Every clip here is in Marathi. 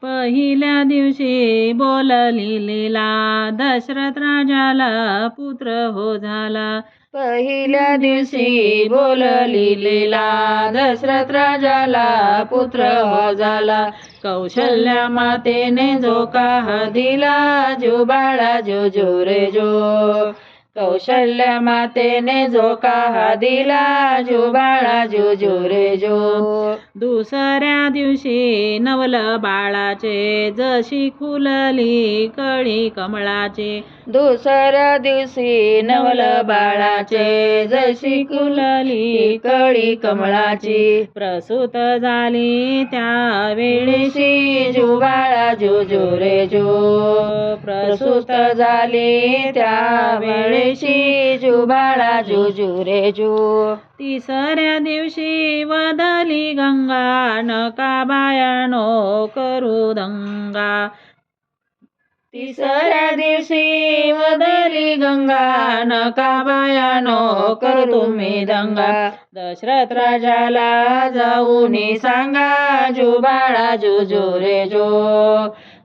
पहिल्या दिवशी बोलली लीला, दशरथ राजाला पुत्र हो झाला. पहिल्या दिवशी बोलली लीला, दशरथ राजाला पुत्र हो झाला. कौशल्या मातेने झोका दिला, जो बाळा जो जो रे जो. कौशल्या मातेने झोका दिला, जो बाळा जो जो रे जो. दुसऱ्या दिवशी नवल बाळाचे, जशी खुलली कळी कमळाचे. दुसऱ्या दिवशी नवल बाळाचे, जशी खुलली कळी कमळाची. प्रसूत झाली त्या वेळेशी, जो बाळा जो जो रे जो. प्रसूत झाली त्या वेळेशी, जो बाळा जो जो रे जो. तिसऱ्या दिवशी वदली गंगा, नका बायानो करू दंगा. तिसऱ्या दिवशी वदली गंगा, नका बायानो करू तुम्ही दंगा. दशरथ राजाला जाऊन सांगा, जो बाळा जो जो रे जो.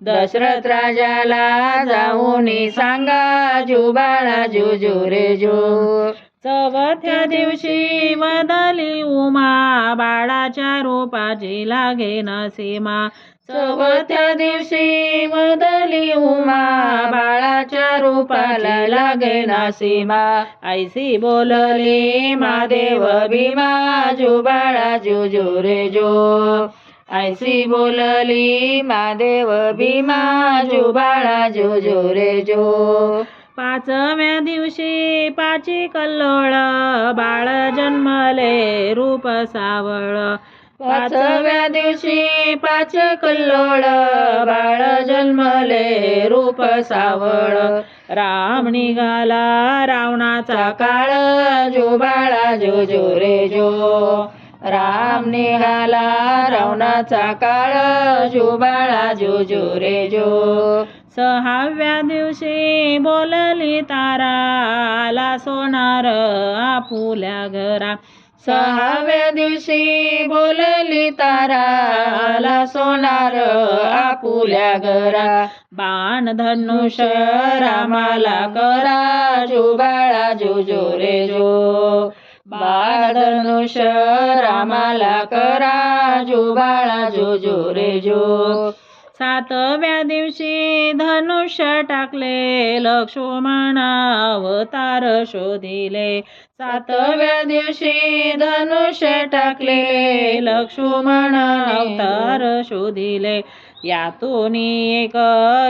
दशरथ राजाला जाऊन सांगा, जो बाळा जो जो रे जो. चौथ्या दिवशी वदली उमा, बाळाच्या रूपाची लागे न सीमा. चौथ्या दिवशी वदली उमा, बाळाच्या रूपाला लागे ना सीमा. ऐसी बोलली महादेव भीमा, जो बाळा जो जो रे जो. ऐसी बोलली महादेव भीमा, जो बाळा जो जो रे जो. पाचव्या दिवशी पाची कल्लोळ, बाळ जन्मले रूप सावळ. पाचव्या दिवशी पाच कल्लोळ, बाळ जन्मले रूप सावळ. राम निघाला रावणाचा काळ, जो बाळा जो जो रे जो. राम निघाला रावणाचा काळ, जो बाळा जो जो रे जो. सहाव्या दिवशी बोलली तारा, आला सोनार आपुल्या घरा. सहाव्या दिवशी बोलली तारा, आला सोनार आपुल्या घरा. बाण धनुष रामाला करा, जो बाळा जो जो रे जो. बाण धनुष रामाला करा, जो बाळा जो जो रे जो. सातव्या दिवशी धनुष्य टाकले, लक्ष्मण अवतार शोधिले. सातव्या दिवशी धनुष्य टाकले, लक्ष्मण अवतार शोधिले. यातून एक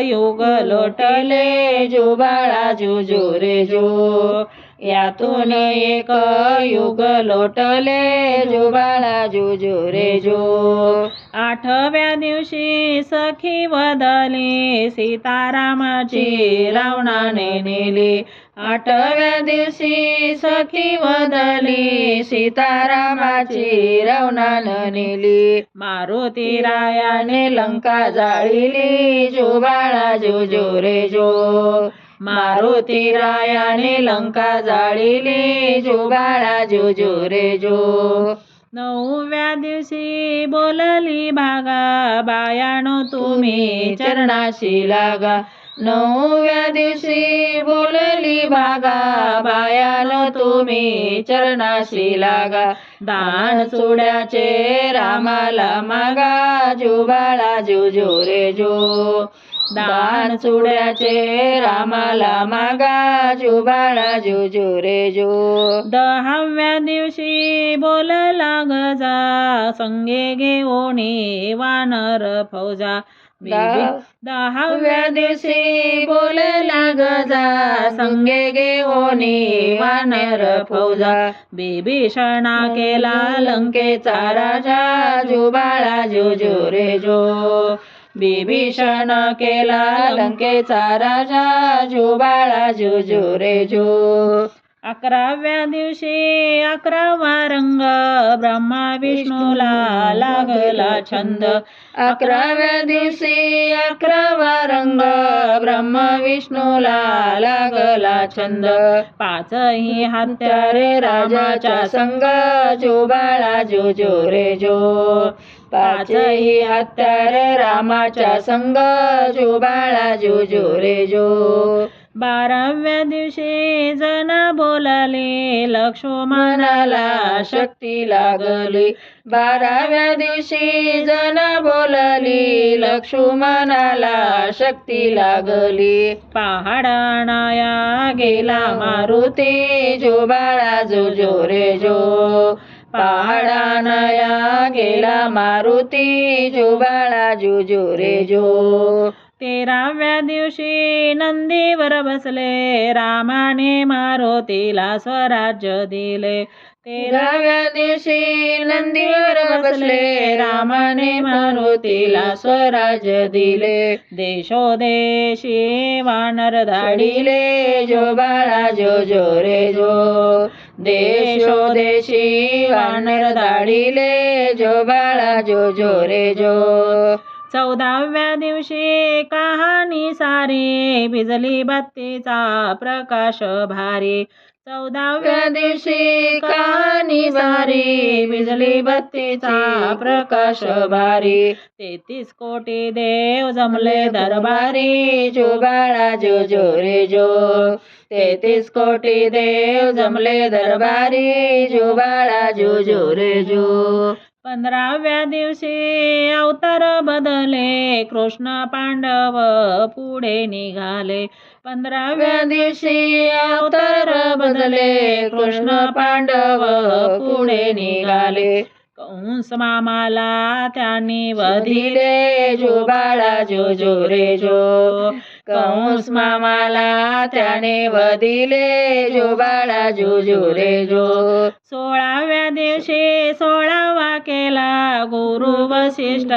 युग लोटले, जो बाळा जो जो रे जो. यातून एक युग लोटले, जो बाळा जो जो रे जो. आठव्या दिवशी सखी वदली, सीतारामाची रावणाने नेली. आठव्या दिवशी सखी वदली, सीतारामाची रावणानं नेली. मारुती रायाने लंका जाळिली, जो बाळा जो जो रे जो. मारुती रायाने लंका जाळिली, जो बाळा जो जो रे जो. नवव्या दिवशी बोलली भागा, बायानो तुम्ही चरणाशी लागा. नवव्या दिवशी बोलली भागा, बायानो तुम्ही चरणाशी लागा. दान सोड्याचे रामाला मागा, जो बाळा जो जो रे जो. दान सोड्याचे रामाला मागा, जो बाळा जो जो रे जो. दहाव्या दिवशी बोलला गजा, संगे घेऊनी वानर फौजा. दहाव्या दिवशी बोलला गजा, संगे घेऊनी वानर फौजा. बिभीषणा केला लंकेचा राजा, जो बाळा जो जो रे जो. बिभीषण केला लंकेचा राजा, जो बाळा जो जो रे जो. 11व्या दिवशी 11वा रंग, ब्रह्मा विष्णूला लागला छंद. 11व्या दिवशी 11वा रंग, ब्रह्मा विष्णूला लागला छंद. 5ही हत्यारे राजाच्या संग, जो बाळा जो जो रे जो. पाचही हत्यार रामाच्या संग जो बाळा जो जो रे जो 12व्या दिवशी जण बोलाले लक्ष्मणाला शक्ती लागली 12व्या दिवशी जण बोलली लक्ष्मणाला शक्ती लागली पहाडाणाया गेला मारुती जो बाळा जो जो रे जो पहाडानया गेला मारुती जो बाळा जो जो रे जो 13व्या दिवशी नंदीवर बसले रामाने मारुतीला स्वराज्य दिले 13व्या दिवशी नंदीवर बसले रामाने मारुतीला स्वराज्य दिले देशोदेशी वानर धाडिले जो बाळा जो जो रे जो देशोदेशी वानर धाडिले जो बाळा जो जो रे जो 14व्या दिवशी कहाणी सारी भिजली बत्तीचा प्रकाश भारी 14व्या दिवशी कहाणी सारी भिजली बत्तीचा प्रकाश भारी 33 कोटी देव जमले दरबारी जो बाळा जो जो रे जो 33 कोटी देव जमले दरबारी जो बाळा जो जो रे जो 15व्या दिवशी अवतार बदले कृष्ण पांडव पुढे निघाले 15व्या दिवशी अवतार बदले कृष्ण पांडव पुढे निघाले कंस मामाला त्यांनी वधिले जो बाळा जो जो रे जो कंस मामाला त्याने वधिले जो बाळा जो जो रे जो 16व्या दिवशी 16वा केला गुरु वसिष्ठ